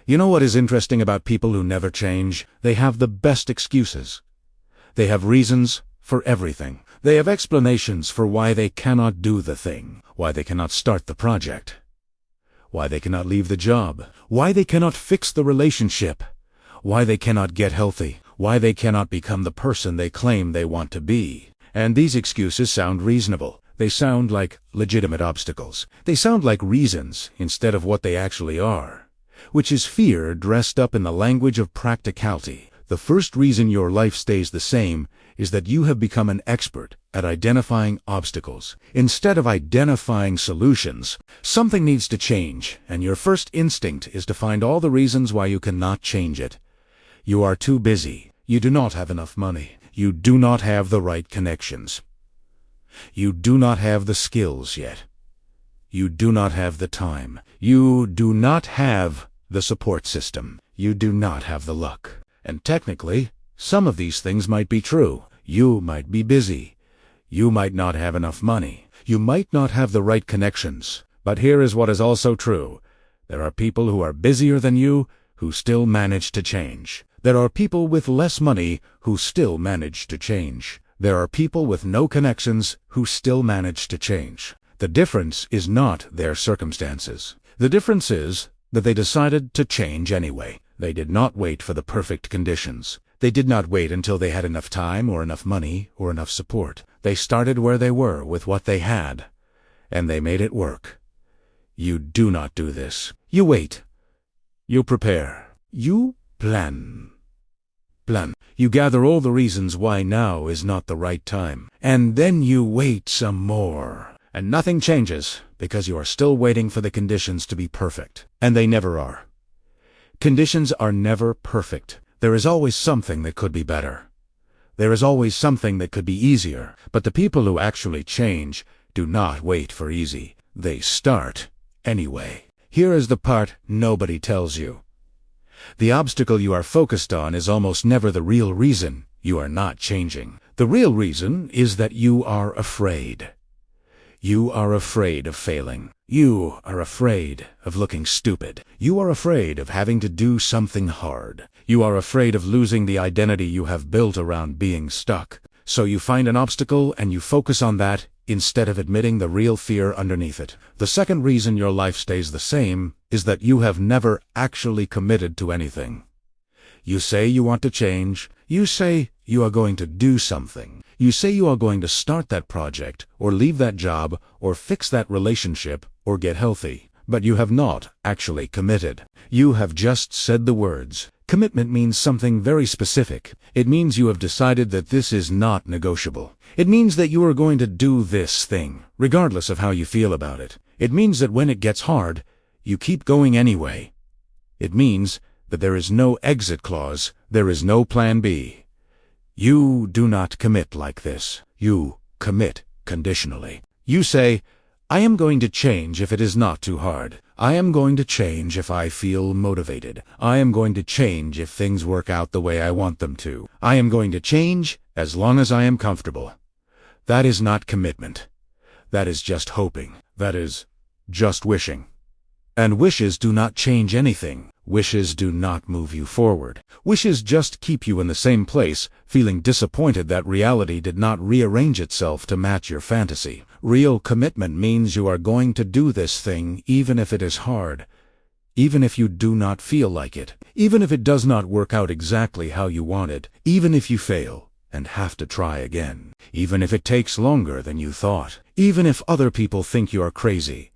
You know what is interesting about people who never change? They have the best excuses. They have reasons for everything. They have explanations for why they cannot do the thing, why they cannot start the project, why they cannot leave the job, why they cannot fix the relationship, why they cannot get healthy, why they cannot become the person they claim they want to be. And these excuses sound reasonable. They sound like legitimate obstacles. They sound like reasons instead of what they actually are, which is fear dressed up in the language of practicality. The first reason your life stays the same is that you have become an expert at identifying obstacles. Instead of identifying solutions, something needs to change, and your first instinct is to find all the reasons why you cannot change it. You are too busy. You do not have enough money. You do not have the right connections. You do not have the skills yet. You do not have the time. You do not have the support system. You do not have the luck. And technically, some of these things might be true. You might be busy. You might not have enough money. You might not have the right connections. But here is what is also true. There are people who are busier than you who still manage to change. There are people with less money who still manage to change. There are people with no connections who still manage to change. The difference is not their circumstances. The difference is that they decided to change anyway. They did not wait for the perfect conditions. They did not wait until they had enough time or enough money or enough support. They started where they were with what they had, and they made it work. You do not do this. You wait. You prepare. You plan. You gather all the reasons why now is not the right time. And then you wait some more. And nothing changes because you are still waiting for the conditions to be perfect. And they never are. Conditions are never perfect. There is always something that could be better. There is always something that could be easier. But the people who actually change do not wait for easy. They start anyway. Here is the part nobody tells you. The obstacle you are focused on is almost never the real reason you are not changing. The real reason is that you are afraid. You are afraid of failing. You are afraid of looking stupid. You are afraid of having to do something hard. You are afraid of losing the identity you have built around being stuck. So you find an obstacle and you focus on that instead of admitting the real fear underneath it. The second reason your life stays the same is that you have never actually committed to anything. You say you want to change. You say you are going to do something. You say you are going to start that project, or leave that job, or fix that relationship, or get healthy. But you have not actually committed. You have just said the words. Commitment means something very specific. It means you have decided that this is not negotiable. It means that you are going to do this thing, regardless of how you feel about it. It means that when it gets hard, you keep going anyway. It means that there is no exit clause, there is no plan B. You do not commit like this. You commit conditionally. You say, I am going to change if it is not too hard. I am going to change if I feel motivated. I am going to change if things work out the way I want them to. I am going to change as long as I am comfortable. That is not commitment. That is just hoping. That is just wishing. And wishes do not change anything. Wishes do not move you forward. Wishes just keep you in the same place, feeling disappointed that reality did not rearrange itself to match your fantasy. Real commitment means you are going to do this thing even if it is hard, even if you do not feel like it, even if it does not work out exactly how you wanted, even if you fail and have to try again, even if it takes longer than you thought, even if other people think you are crazy.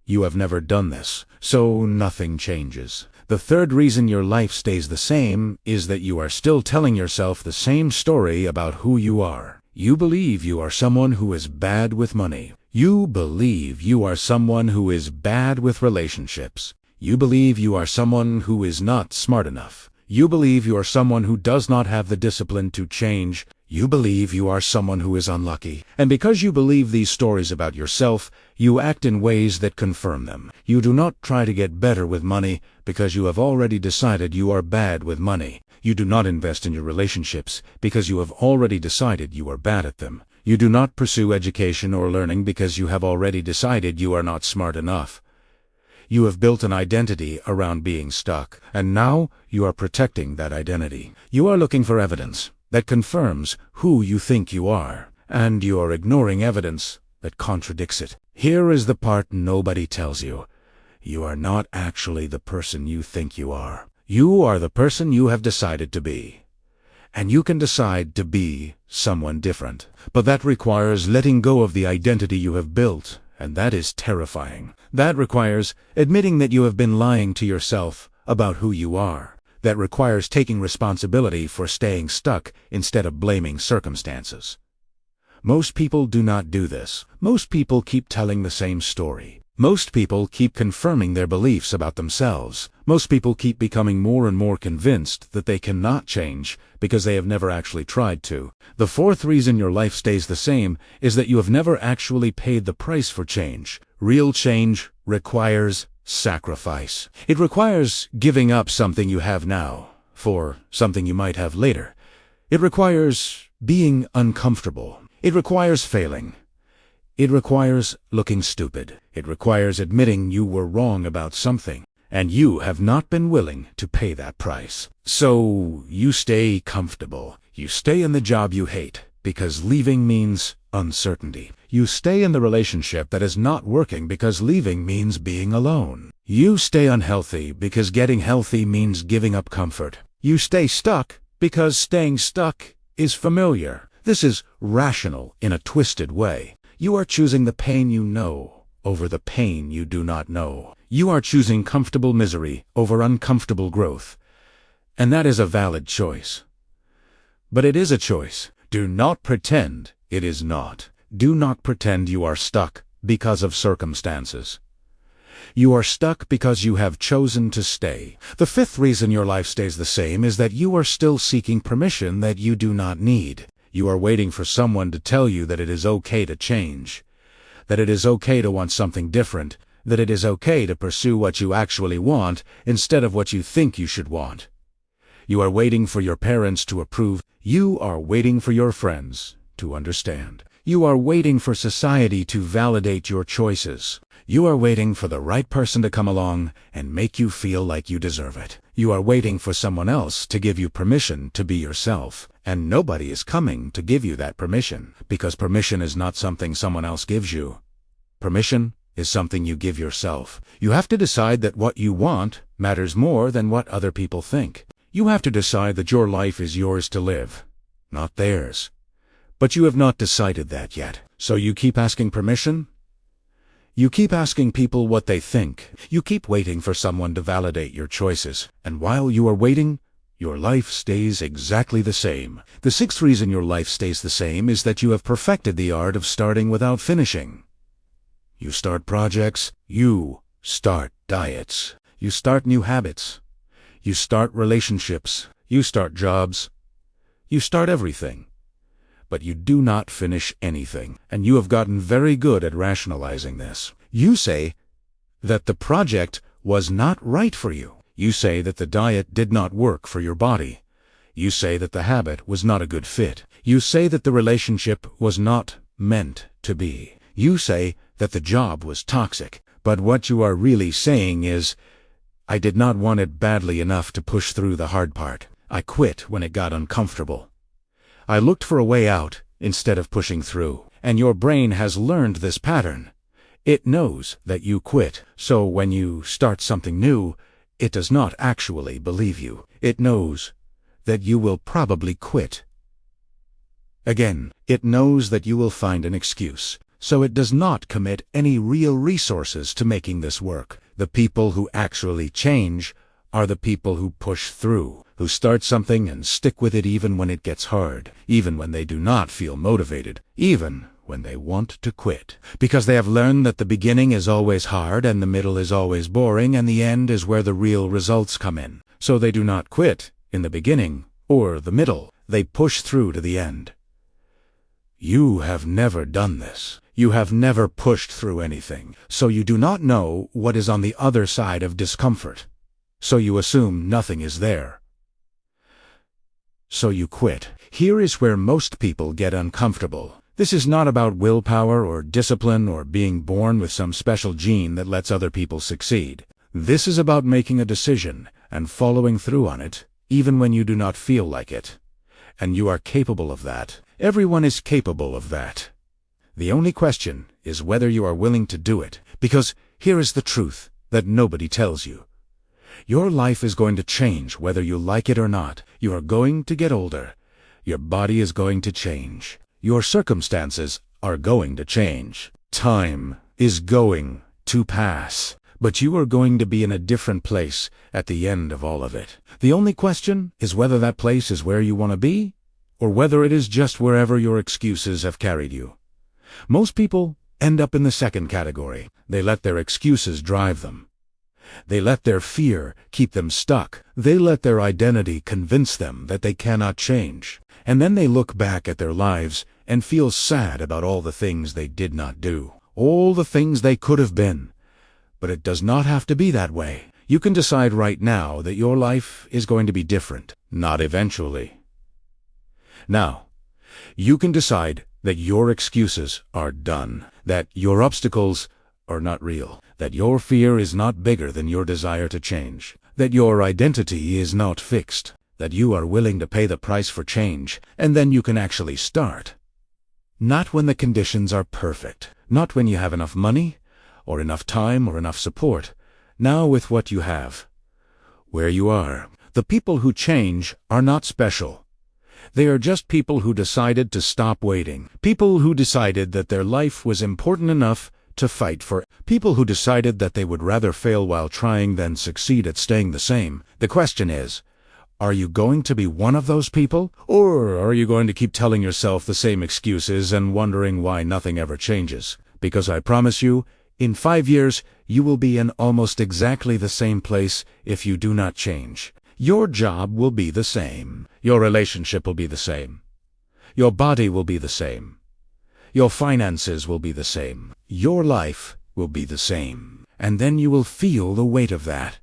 You have never done this, so nothing changes. The third reason your life stays the same is that you are still telling yourself the same story about who you are. You believe you are someone who is bad with money. You believe you are someone who is bad with relationships. You believe you are someone who is not smart enough. You believe you are someone who does not have the discipline to change. You believe you are someone who is unlucky. And because you believe these stories about yourself, you act in ways that confirm them. You do not try to get better with money because you have already decided you are bad with money. You do not invest in your relationships because you have already decided you are bad at them. You do not pursue education or learning because you have already decided you are not smart enough. You have built an identity around being stuck, and now you are protecting that identity. You are looking for evidence that confirms who you think you are, and you are ignoring evidence that contradicts it. Here is the part nobody tells you. You are not actually the person you think you are. You are the person you have decided to be. And you can decide to be someone different. But that requires letting go of the identity you have built, and that is terrifying. That requires admitting that you have been lying to yourself about who you are. That requires taking responsibility for staying stuck instead of blaming circumstances. Most people do not do this. Most people keep telling the same story. Most people keep confirming their beliefs about themselves. Most people keep becoming more and more convinced that they cannot change because they have never actually tried to. The fourth reason your life stays the same is that you have never actually paid the price for change. Real change requires sacrifice. It requires giving up something you have now for something you might have later. It requires being uncomfortable. It requires failing. It requires looking stupid. It requires admitting you were wrong about something, and you have not been willing to pay that price. So you stay comfortable. You stay in the job you hate, because leaving means uncertainty. You stay in the relationship that is not working because leaving means being alone. You stay unhealthy because getting healthy means giving up comfort. You stay stuck because staying stuck is familiar. This is rational in a twisted way. You are choosing the pain you know over the pain you do not know. You are choosing comfortable misery over uncomfortable growth. And that is a valid choice. But it is a choice. Do not pretend it is not. Do not pretend you are stuck because of circumstances. You are stuck because you have chosen to stay. The fifth reason your life stays the same is that you are still seeking permission that you do not need. You are waiting for someone to tell you that it is okay to change, that it is okay to want something different, that it is okay to pursue what you actually want instead of what you think you should want. You are waiting for your parents to approve. You are waiting for your friends to understand. You are waiting for society to validate your choices. You are waiting for the right person to come along and make you feel like you deserve it. You are waiting for someone else to give you permission to be yourself. And nobody is coming to give you that permission, because permission is not something someone else gives you. Permission is something you give yourself. You have to decide that what you want matters more than what other people think. You have to decide that your life is yours to live, not theirs. But you have not decided that yet. So you keep asking permission. You keep asking people what they think. You keep waiting for someone to validate your choices. And while you are waiting, your life stays exactly the same. The sixth reason your life stays the same is that you have perfected the art of starting without finishing. You start projects. You start diets. You start new habits. You start relationships. You start jobs. You start everything. But you do not finish anything. And you have gotten very good at rationalizing this. You say that the project was not right for you. You say that the diet did not work for your body. You say that the habit was not a good fit. You say that the relationship was not meant to be. You say that the job was toxic. But what you are really saying is, I did not want it badly enough to push through the hard part. I quit when it got uncomfortable. I looked for a way out instead of pushing through. And your brain has learned this pattern. It knows that you quit. So when you start something new, it does not actually believe you. It knows that you will probably quit. Again, it knows that you will find an excuse. So it does not commit any real resources to making this work. The people who actually change are the people who push through, who start something and stick with it even when it gets hard, even when they do not feel motivated, even when they want to quit. Because they have learned that the beginning is always hard and the middle is always boring and the end is where the real results come in. So they do not quit in the beginning or the middle. They push through to the end. You have never done this. You have never pushed through anything. So you do not know what is on the other side of discomfort. So you assume nothing is there. So you quit. Here is where most people get uncomfortable. This is not about willpower or discipline or being born with some special gene that lets other people succeed. This is about making a decision and following through on it, even when you do not feel like it. And you are capable of that. Everyone is capable of that. The only question is whether you are willing to do it, because here is the truth that nobody tells you. Your life is going to change whether you like it or not. You are going to get older. Your body is going to change. Your circumstances are going to change. Time is going to pass. But you are going to be in a different place at the end of all of it. The only question is whether that place is where you want to be, or whether it is just wherever your excuses have carried you. Most people end up in the second category. They let their excuses drive them. They let their fear keep them stuck. They let their identity convince them that they cannot change. And then they look back at their lives and feel sad about all the things they did not do, all the things they could have been. But it does not have to be that way. You can decide right now that your life is going to be different, not eventually. Now, you can decide that your excuses are done, that your obstacles are not real, that your fear is not bigger than your desire to change, that your identity is not fixed, that you are willing to pay the price for change, and then you can actually start. Not when the conditions are perfect, not when you have enough money, or enough time, or enough support. Now with what you have, where you are. The people who change are not special. They are just people who decided to stop waiting. People who decided that their life was important enough to fight for. People who decided that they would rather fail while trying than succeed at staying the same. The question is, are you going to be one of those people? Or are you going to keep telling yourself the same excuses and wondering why nothing ever changes? Because I promise you, in 5 years, you will be in almost exactly the same place if you do not change. Your job will be the same. Your relationship will be the same. Your body will be the same. Your finances will be the same. Your life will be the same. And then you will feel the weight of that.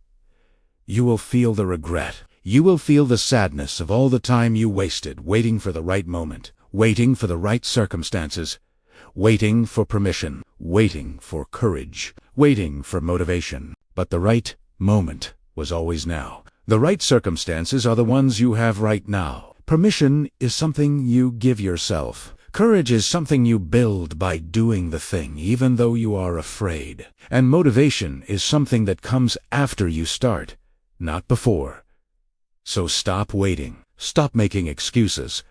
You will feel the regret. You will feel the sadness of all the time you wasted waiting for the right moment, waiting for the right circumstances, waiting for permission, waiting for courage, waiting for motivation. But the right moment was always now. The right circumstances are the ones you have right now. Permission is something you give yourself. Courage is something you build by doing the thing, even though you are afraid. And motivation is something that comes after you start, not before. So stop waiting. Stop making excuses.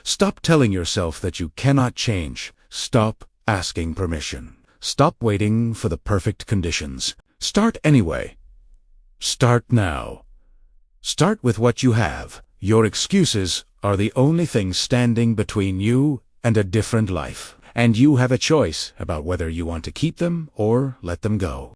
Stop telling yourself that you cannot change. Stop asking permission. Stop waiting for the perfect conditions. Start anyway. Start now. Start with what you have. Your excuses are the only thing standing between you and a different life. And you have a choice about whether you want to keep them or let them go.